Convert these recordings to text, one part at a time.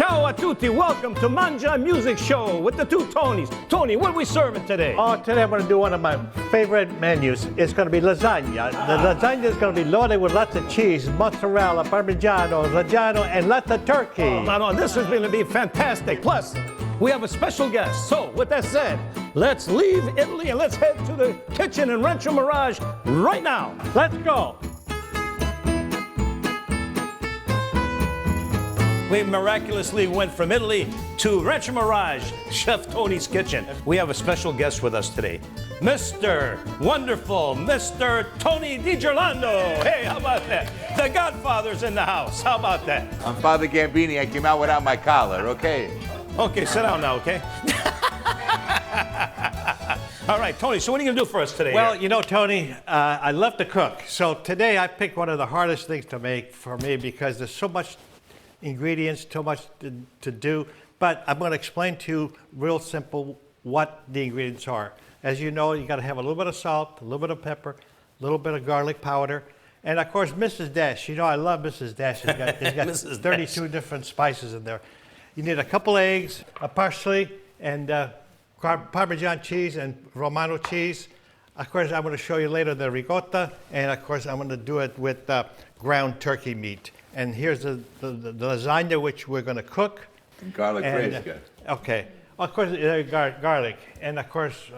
Ciao a tutti, welcome to Mangia Music Show with the two Tonys. Tony, what are we serving today? Oh, today I'm going to do one of my favorite menus. It's going to be lasagna. The lasagna is going to be loaded with lots of cheese, mozzarella, parmigiano, reggiano, and lots of turkey. Oh, no, this is going to be fantastic. Plus, we have a special guest. So, with that said, let's leave Italy and let's head to the kitchen in Rancho Mirage right now. Let's go. We miraculously went from Italy to Rancho Mirage, Chef Tony's kitchen. We have a special guest with us today, Mr. Wonderful, Mr. Tony Di Jerlando. Hey, how about that? The Godfather's in the house. How about that? I'm Father Gambini. I came out without my collar, okay? Okay, sit down now, okay? All right, Tony, so what are you going to do for us today? Well, here? you know, Tony, I love to cook. So today I picked one of the hardest things to make for me because there's so much ingredients, too much to do, but I'm going to explain to you real simple what the ingredients are. As you know, you got to have a little bit of salt, a little bit of pepper, a little bit of garlic powder, and of course Mrs. Dash. You know I love Mrs. Dash. She's got 32 different spices in there. You need a couple eggs, a parsley, and Parmesan cheese and Romano cheese. Of course, I'm going to show you later the ricotta, and of course I'm going to do it with ground turkey meat. And here's the lasagna, which we're going to cook. And garlic braised, good. Okay. Of course, garlic. And of course,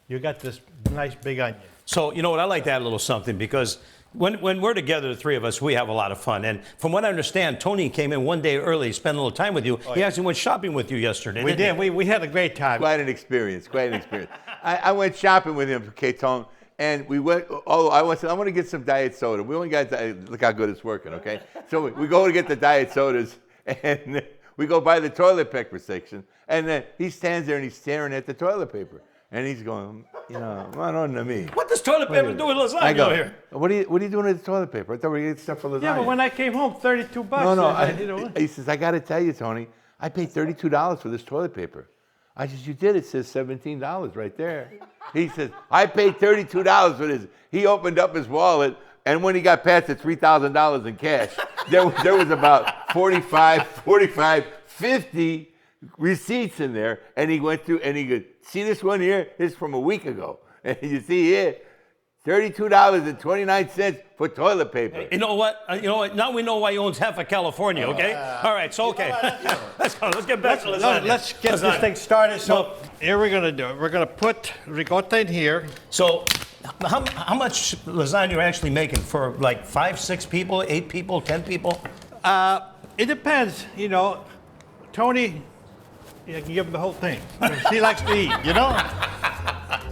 you got this nice big onion. So, you know what, I like to add a little something because when we're together, the three of us, we have a lot of fun. And from what I understand, Tony came in one day early, spent a little time with you. He actually went shopping with you yesterday. We did. We had a great time. Quite an experience, quite an experience. I went shopping with him, K-Tone, and we went, I want to get some diet soda. We only got, look how good it's working, okay? So we go to get the diet sodas, and we go by the toilet paper section, and then he stands there and he's staring at the toilet paper. And he's going, you know, run on to me. What does toilet paper do with lasagna I go, here? what are you doing with the toilet paper? I thought we were getting stuff for lasagna. Yeah, but when I came home, $32. No, he says, I got to tell you, Tony, I paid $32 for this toilet paper. I says, you did? It says $17 right there. He says, I paid $32 for this. He opened up his wallet, and when he got past the $3,000 in cash, there was about 50 receipts in there, and he went through, and he goes, see this one here? This is from a week ago. And you see here, $32.29 for toilet paper. You know what? Now we know why he owns half of California, okay? All right, so okay. Let's go. Let's get back to lasagna. Let's get this thing started. So here we're going to do it. We're going to put ricotta in here. So how much lasagna are you actually making for like 5, 6 people, 8 people, 10 people? It depends, you know. Tony, you can give him the whole thing. He likes to eat, you know?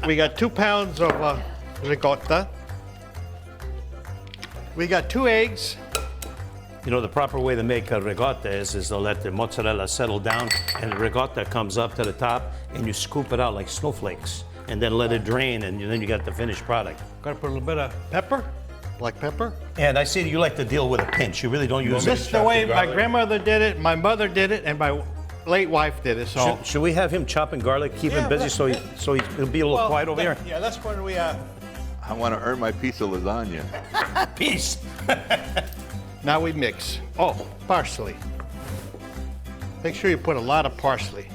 We got 2 pounds of ricotta. We got 2 eggs. You know, the proper way to make a ricotta is to let the mozzarella settle down and the ricotta comes up to the top and you scoop it out like snowflakes and then let it drain and then you got the finished product. Gotta put a little bit of pepper, black pepper. And I see you like to deal with a pinch. You really don't use it. This is the way my grandmother did it, my mother did it, and my late wife did it. So should we have him chopping garlic, keep him busy so he'll be a little quiet over here? Yeah, that's when we I want to earn my piece of lasagna. Peace. Now we mix. Oh, parsley. Make sure you put a lot of parsley.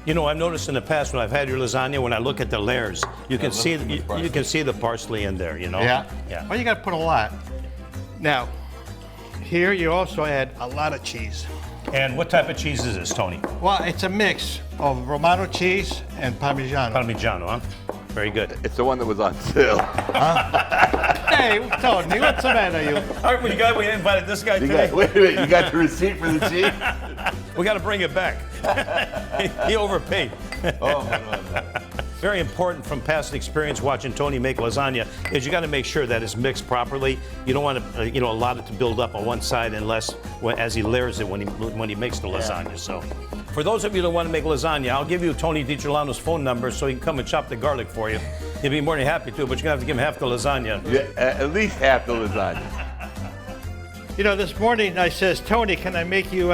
You know, I've noticed in the past when I've had your lasagna, when I look at the layers, you can see the parsley in there, you know? Yeah. Yeah. Well, you got to put a lot. Now, here you also add a lot of cheese. And what type of cheese is this, Tony? Well, it's a mix of Romano cheese and Parmigiano. Parmigiano, huh? Very good. It's the one that was on sale. Hey, Tony, what's the matter, you? All right, we invited this guy today. Wait a minute, you got the receipt for the cheese? We got to bring it back. He overpaid. Oh, no. Very important from past experience watching Tony make lasagna is you got to make sure that it's mixed properly. You don't want to, allow it to build up on one side unless as he layers it when he makes the lasagna. So, for those of you that want to make lasagna, I'll give you Tony Di Jerlando's phone number so he can come and chop the garlic for you. He'll be more than happy to, but you're gonna have to give him half the lasagna. Yeah, at least half the lasagna. You know, this morning I says, Tony, can I make you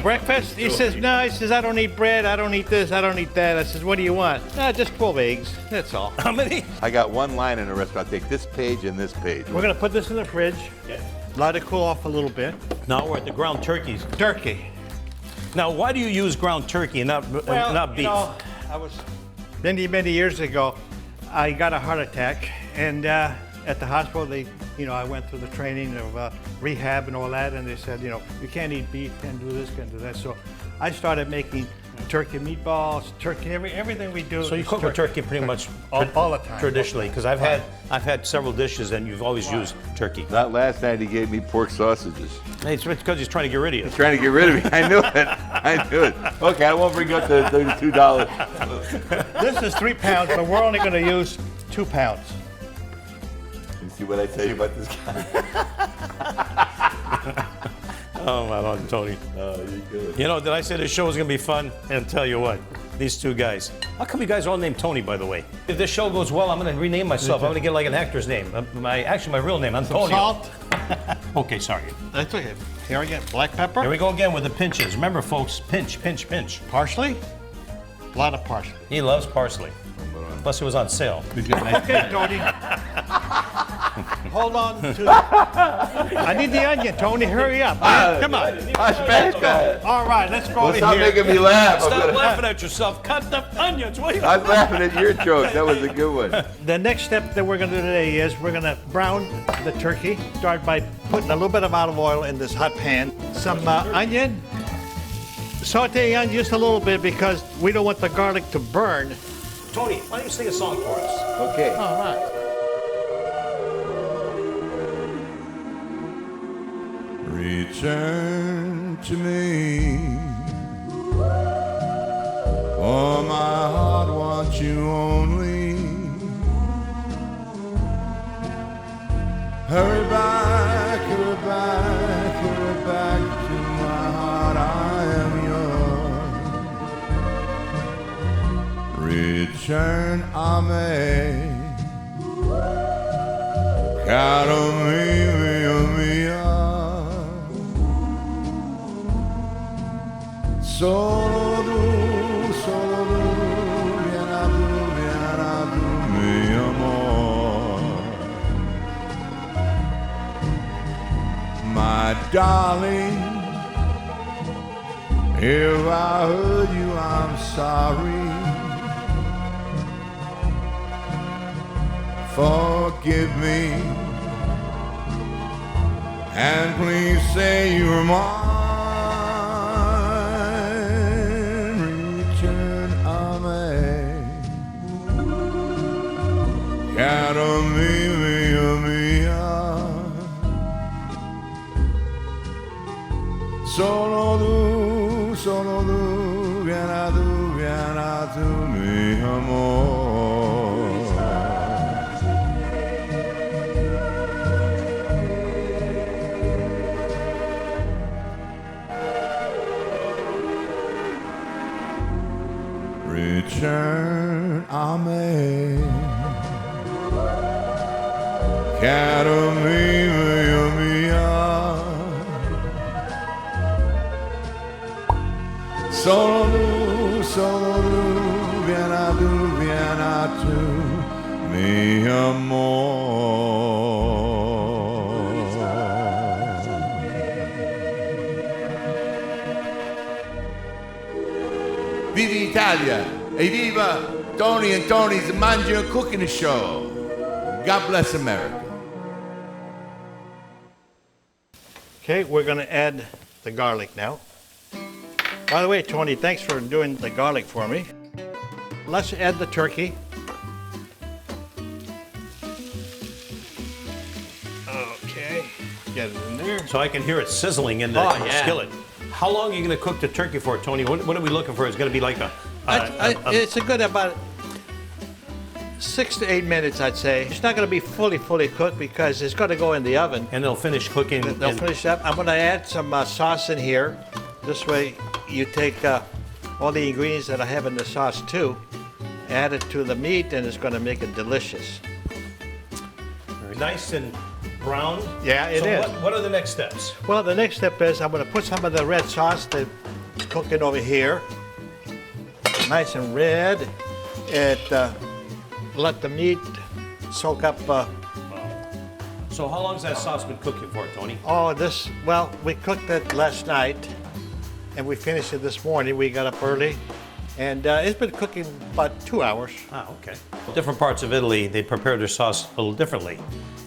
breakfast? He says, no. He says, I don't eat bread. I don't eat this. I don't eat that. I says, what do you want? Just 12 eggs. That's all. How many? I got one line in the restaurant. Take this page and this page. We're going to put this in the fridge. Yeah. let it cool off a little bit. Now we're at the ground turkeys. Turkey. Now, why do you use ground turkey and not beef? I was many years ago. I got a heart attack, and at the hospital, I went through the training of rehab and all that, and they said, you can't eat beef, can't do this, can't do that. So I started making turkey meatballs, turkey, everything we do. So you cook with turkey pretty much all the time. Traditionally, because I've had several dishes and you've always used turkey. Not last night he gave me pork sausages. It's because he's trying to get rid of you. He's trying to get rid of me. I knew it. I knew it. Okay, I won't bring up the $32. This is 3 pounds, but we're only going to use 2 pounds. You see what I tell you about this guy? Oh, my Lord, Tony. Oh, you're good. Did I say this show was going to be fun? And tell you what, these two guys. How come you guys are all named Tony, by the way? If this show goes well, I'm going to rename myself. I'm going to get like an actor's name. My real name, Antonio. Salt. Okay, sorry. That's okay. Here again, black pepper. Here we go again with the pinches. Remember, folks, pinch, pinch, pinch. Parsley. A lot of parsley. He loves parsley. Plus, it was on sale. Okay, Tony. Hold on to I need the onion, Tony. Hurry up. Come on. I smashed that. All right, let's go over Stop here. making me laugh. Stop laughing at yourself. Cut the onions. What are you I was laughing at your joke. That was a good one. The next step that we're going to do today is we're going to brown the turkey. Start by putting a little bit of olive oil in this hot pan. Some onion. Saute onion just a little bit because we don't want the garlic to burn. Tony, why don't you sing a song for us? Okay. All right. Return to me, for my heart wants you only. Hurry back, hurry back, hurry back to my heart, I am yours. Return, Amen. Caro mio, mio. Solo tu, vieni tu, mi amor. My darling, if I hurt you, I'm sorry. Forgive me, and please say you're mine. Return, Amen. Caro mio, mia. Solo tu, vieni tu, mi amor. Return, Amen. Caro mio, mia. Solo tu, vieni tu, mi amor. Viva Italia e viva Tony and Tony's Mangia Cooking Show. God bless America. Okay, we're going to add the garlic now. By the way, Tony, thanks for doing the garlic for me. Let's add the turkey. Okay, get it in there. So I can hear it sizzling in the Oh, yeah. skillet. How long are you going to cook the turkey for, Tony? What are we looking for? It's going to be like It's a good about 6 to 8 minutes, I'd say. It's not going to be fully cooked because it's going to go in the oven. and they'll finish cooking. They'll finish up. I'm going to add some sauce in here. This way you take all the ingredients that I have in the sauce too, add it to the meat, and it's going to make it delicious. Very nice and brown. Yeah, it so is. What are the next steps? Well, the next step is I'm going to put some of the red sauce that's cooking over here. Nice and red. Let the meat soak up So how long has that sauce been cooking for, Tony? Oh, well, we cooked it last night, and we finished it this morning. We got up early, and it's been cooking about 2 hours. Ah, okay. Different parts of Italy, they prepare their sauce a little differently.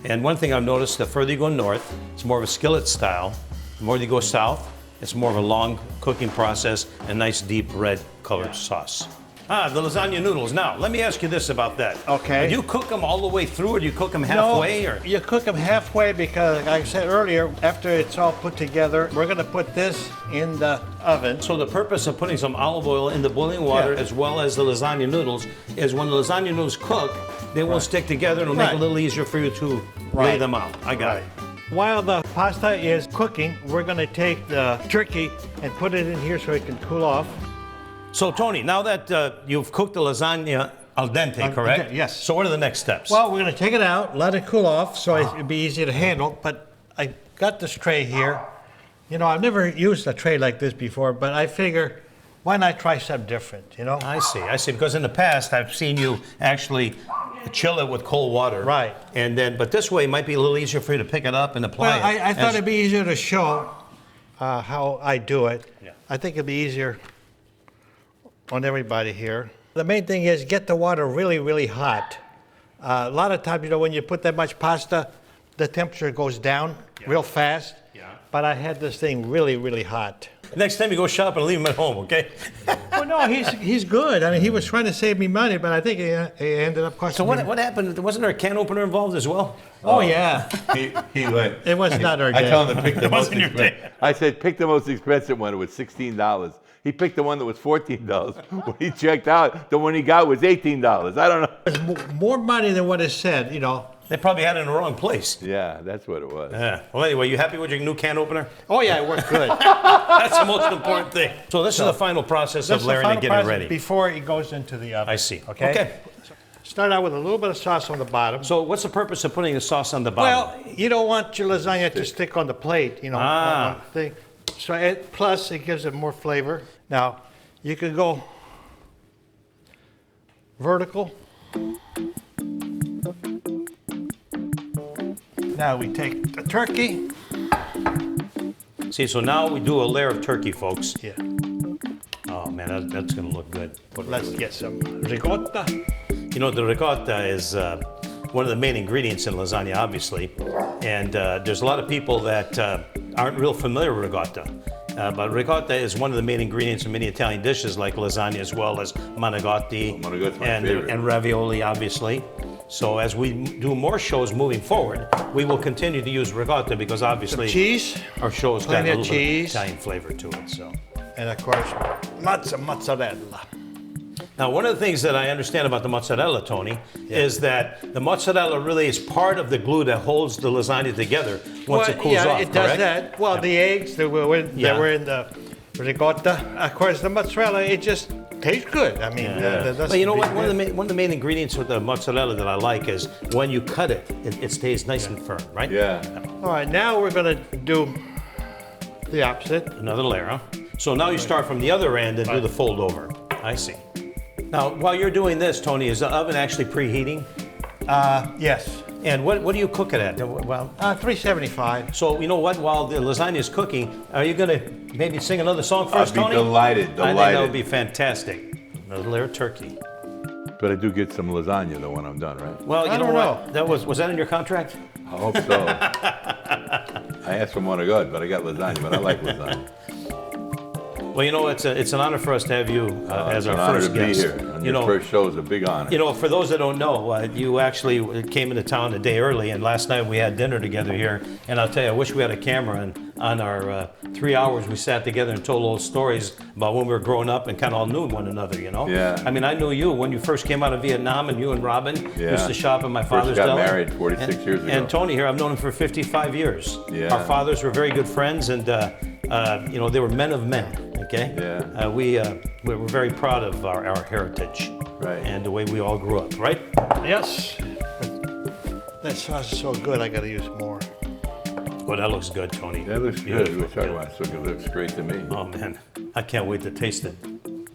And one thing I've noticed, the further you go north, it's more of a skillet style. The more you go south, it's more of a long cooking process, a nice deep red colored sauce. Ah, the lasagna noodles. Now, let me ask you this about that. Okay. Do you cook them all the way through, or do you cook them halfway? No, Or you cook them halfway because, like I said earlier, after it's all put together, we're going to put this in the oven. So the purpose of putting some olive oil in the boiling water, Yeah. as well as the lasagna noodles, is when the lasagna noodles cook, they won't stick together, and it'll make it a little easier for you to lay them out. I got it. While the pasta is cooking, we're going to take the turkey and put it in here so it can cool off. So Tony, now that you've cooked the lasagna al dente, correct? Yes. So what are the next steps? Well, we're going to take it out, let it cool off so it'll be easy to handle. But I got this tray here. You know, I've never used a tray like this before, but I figure, why not try something different, you know? I see. Because in the past, I've seen you actually chill it with cold water. Right. And then, but this way it might be a little easier for you to pick it up and apply Well, it. I thought it'd be easier to show how I do it. Yeah. I think it'd be easier on everybody here. The main thing is get the water really, really hot. A lot of times, you know, when you put that much pasta, the temperature goes down real fast. Yeah. But I had this thing really, really hot. Next time you go shopping, leave him at home, okay? Well, no, he's good. I mean, he was trying to save me money, but I think he ended up costing So me. what happened? Wasn't there a can opener involved as well? Oh, yeah. He went. It was not our I day. told him to pick the It most wasn't your expensive. day. I said, pick the most expensive one. It was $16. He picked the one that was $14. When he checked out, the one he got was $18. I don't know. It's more money than what is said, you know. They probably had it in the wrong place. Yeah, that's what it was. Yeah. Well, anyway, you happy with your new can opener? Oh, yeah, it worked good. That's the most important thing. So this is the final process of That's the layering final and getting process ready. before it goes into the oven. I see. Okay. Start out with a little bit of sauce on the bottom. So what's the purpose of putting the sauce on the bottom? Well, you don't want your lasagna to stick on the plate, you know. Ah. on the thing. So plus, it gives it more flavor. Now, you can go vertical. Now we take the turkey. See, so now we do a layer of turkey, folks. Yeah. Oh man, that's gonna look good. Let's get some ricotta. You know, the ricotta is one of the main ingredients in lasagna, obviously. And there's a lot of people that aren't real familiar with ricotta. But ricotta is one of the main ingredients in many Italian dishes like lasagna, as well as manigotti Manigotti's my and, favorite. and ravioli, obviously. So as we do more shows moving forward, we will continue to use ricotta because obviously Cheese, our show's got a plenty of little bit of cheese. Italian flavor to it. So. and of course, mozzarella. Now, one of the things that I understand about the mozzarella, Tony, is that the mozzarella really is part of the glue that holds the lasagna together once it cools yeah, off, it does correct? that. Well, the eggs that were in the ricotta. Of course, the mozzarella, it just tastes good. I mean, But you know what? One of the main ingredients with the mozzarella that I like is when you cut it, it stays nice and firm, right? Yeah. All right, now we're going to do the opposite. Another layer, huh? So now you start from the other end and do the fold over. I see. Now, while you're doing this, Tony, is the oven actually preheating? Yes. And what do you cook it at? Well, 375. so you know what? While the lasagna is cooking, are you going to maybe sing another song for us, I'd be Tony? delighted, I think that delighted. would be fantastic. Another layer of turkey. But I do get some lasagna though when I'm done, right? Well, you I know don't what? know. That was that in your contract? I hope so. I asked for more to God, but I got lasagna, but I like lasagna. Well, you know, it's an honor for us to have you as It's our an honor first to be guest. here. On You your know, first show is a big honor. you know, for those that don't know, you actually came into town a day early, and last night we had dinner together here. And I'll tell you, I wish we had a camera. And on our 3 hours, we sat together and told old stories about when we were growing up and kind of all knew one another. You know? Yeah. I mean, I knew you when you first came out of Vietnam, and you and Robin Yeah. used to shop at my First father's got deli. married 46 years ago. And Tony here, I've known him for 55 years. Yeah. Our fathers were very good friends, and you know, they were men of men. Okay. Yeah. We were very proud of our heritage. Right. And the way we all grew up, right? Yes. That sauce is so good, I got to use more. Well, that looks good, Tony. That looks good. Beautiful. We're talking about it. It looks great to me. Oh man, I can't wait to taste it.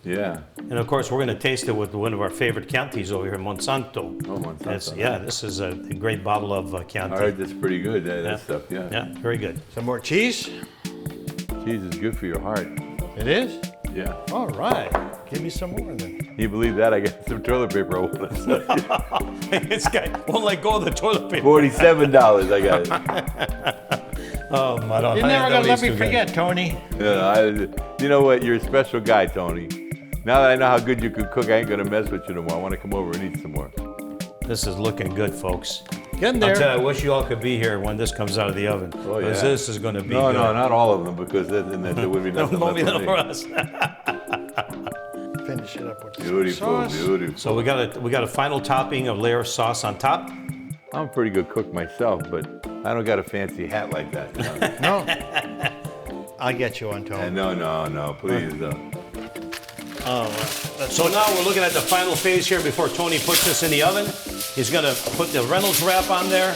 Yeah. And of course, we're going to taste it with one of our favorite Chiantis over here, Monsanto. Oh, Monsanto. Yeah, this is a great bottle of Chianti. I heard that's pretty good, that stuff, yeah. Yeah, very good. Some more cheese? Cheese is good for your heart. It is? Yeah. All right. Give me some more then. Can you believe that? I got some toilet paper over This guy won't let go of the toilet paper. $47, I got it. Oh, my God. You're never going to let me forget, Tony. Yeah, you know what? You're a special guy, Tony. Now that I know how good you can cook, I ain't gonna mess with you no more. I want to come over and eat some more. This is looking good, folks. Get in I'll there. tell you, I wish you all could be here when this comes out of the oven. Oh, yeah. 'Cause this is going to be No, good. not all of them, because then there would be nothing Won't be left enough for for me. us. Finish it up with some Beautiful, sauce. beautiful. So we got a final topping of layer of sauce on top. I'm a pretty good cook myself, but I don't got a fancy hat like that. You know? No. I'll get you one, Tony. No, please don't. So now we're looking at the final phase here before Tony puts this in the oven. He's going to put the Reynolds wrap on there.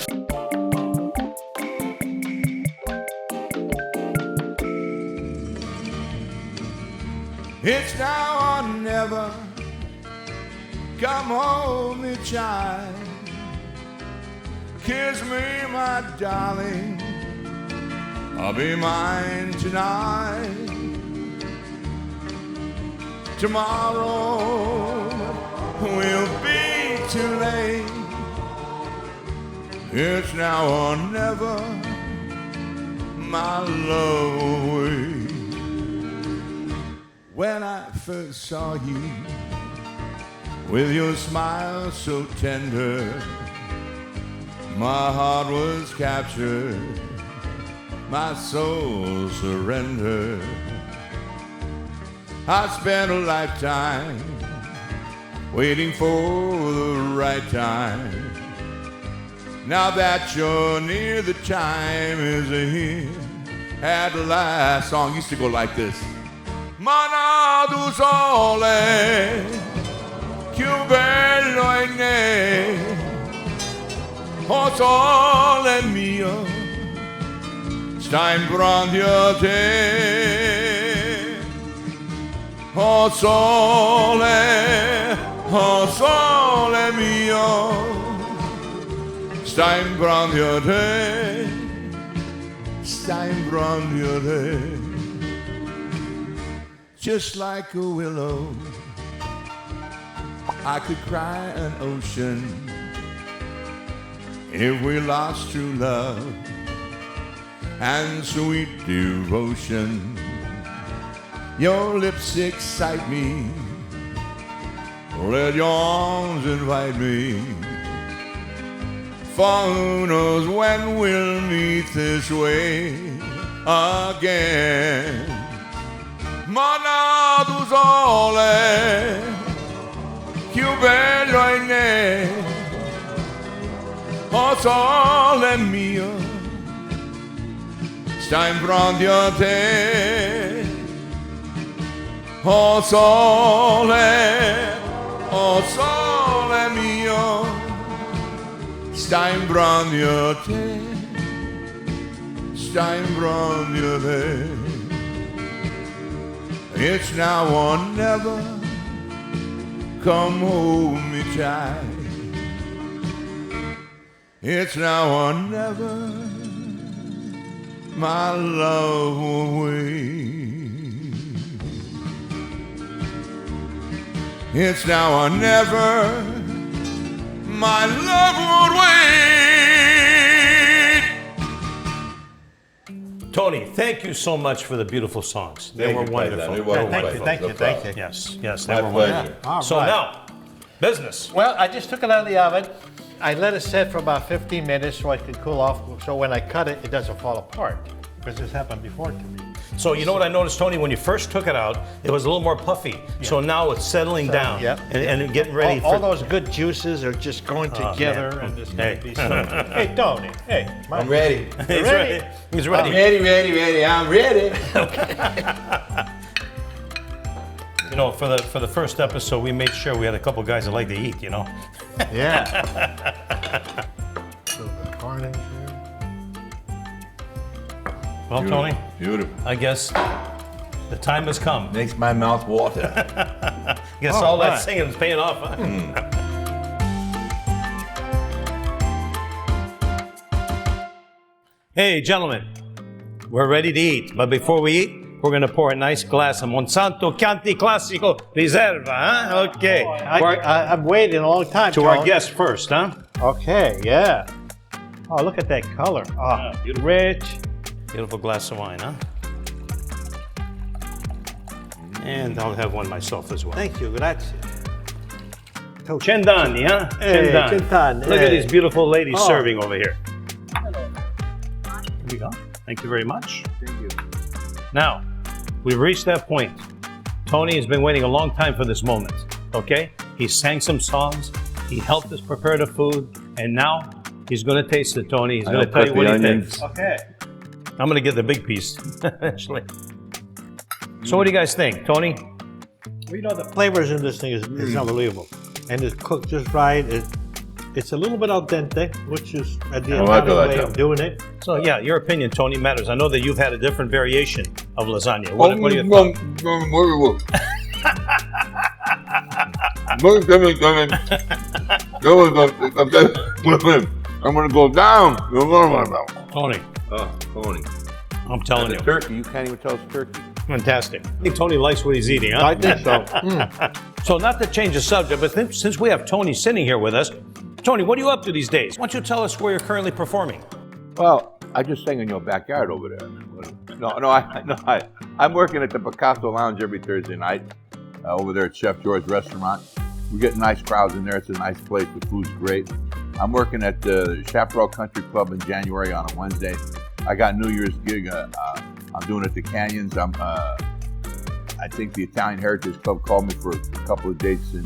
It's now or never. Come home, me child. Kiss me, my darling. I'll be mine tonight. Tomorrow will be too late. It's now or never. My love away. When I first saw you, with your smile so tender, my heart was captured, my soul surrendered. I spent a lifetime waiting for the right time. Now that you're near, the time is here at last. Song used to go like this. Mana du sole, più bello è ne, oh sole mio, sta in brandio te. Oh sole mio, sta in brandio te, sta in brandio te. Just like a willow, I could cry an ocean if we lost true love and sweet devotion. Your lips excite me, let your arms invite me, for who knows when we'll meet this way again. Mana du sole, più bello è ne, oh sole mio, sta in pronto a te. Oh sole mio, sta in pronto a te, sta in pronto a te. It's now or never. Come home, me child. It's now or never. My love away. It's now or never. My love would wait. Tony, thank you so much for the beautiful songs. They were wonderful. Thank you. Yes, they My were pleasure. wonderful. All So right. now, business. Well, I just took it out of the oven. I let it set for about 15 minutes so it could cool off. So when I cut it, it doesn't fall apart. Because this happened before to me. So you know what I noticed, Tony? When you first took it out, it was a little more puffy. So now it's settling down yep. and getting ready All for... those good juices are just going together, man. and it's Hey. going to be so. Hey, Tony. Hey, I'm ready. He's ready. He's ready. Ready. I'm ready. You know, for the first episode, we made sure we had a couple guys that like to eat, you know? Yeah. So the garnish here. Well, Tony, Beautiful. I guess The time has come. Makes my mouth water. Guess Oh, all that right. singing is paying off, huh? Hey, gentlemen, we're ready to eat. But before we eat, we're going to pour a nice glass of Monsanto Chianti Classico Riserva, huh? Okay. I've waited a long time. To our Tony. guest first, huh? Okay, yeah. Oh, look at that color. Oh, beautiful. rich. Beautiful glass of wine, huh? And I'll have one myself as well. Thank you, grazie. Cendani, huh? Hey, Cendani, Look at hey. these beautiful ladies Oh. serving over here. Here we go. Thank you very much. Thank you. Now, we've reached that point. Tony has been waiting a long time for this moment, okay? He sang some songs, he helped us prepare the food, and now he's going to taste it, Tony. He's going to I'll tell cut you what the he onions. thinks. Okay. I'm going to get the big piece, actually. So what do you guys think, Tony? Well, you know, the flavors in this thing is unbelievable. And it's cooked just right. It's a little bit al dente, which is the Italian way of doing it. So yeah, your opinion, Tony, matters. I know that you've had a different variation of lasagna. What do you think? I'm gonna go down. Tony, Tony. I'm telling you, Turkey. You can't even tell it's turkey. fantastic. I think Tony likes what he's eating, huh? I think so. So not to change the subject, but since we have Tony sitting here with us, Tony, what are you up to these days? Why don't you tell us where you're currently performing? Well, I just sang in your backyard over there. I'm working at the Picasso Lounge every Thursday night over there at Chef George's restaurant. We get nice crowds in there. It's a nice place. The food's great. I'm working at the Chaparral Country Club in January on a Wednesday. I got New Year's gig. I'm doing it at the Canyons. I think the Italian Heritage Club called me for a couple of dates at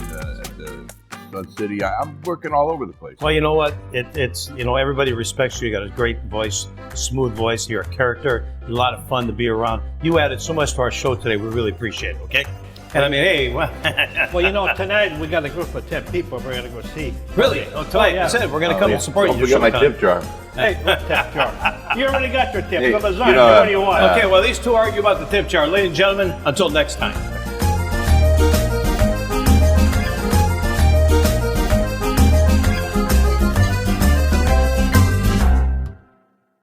the Sun City. I'm working all over the place. Well, you know what? It's everybody respects you. You got a great voice, smooth voice. You're a character. You're a lot of fun to be around. You added so much to our show today. We really appreciate it. Okay. And I mean, hey, well, Well, you know, tonight we got a group of 10 people we're going to go see. really? Oh, tonight, yeah. I said we're going to come and support Don't you. forget my tip jar. Hey, what tip jar? You already got your tip. Hey, The lasagna, you know, what do you want? Okay, well, these two argue about the tip jar. Ladies and gentlemen, until next time.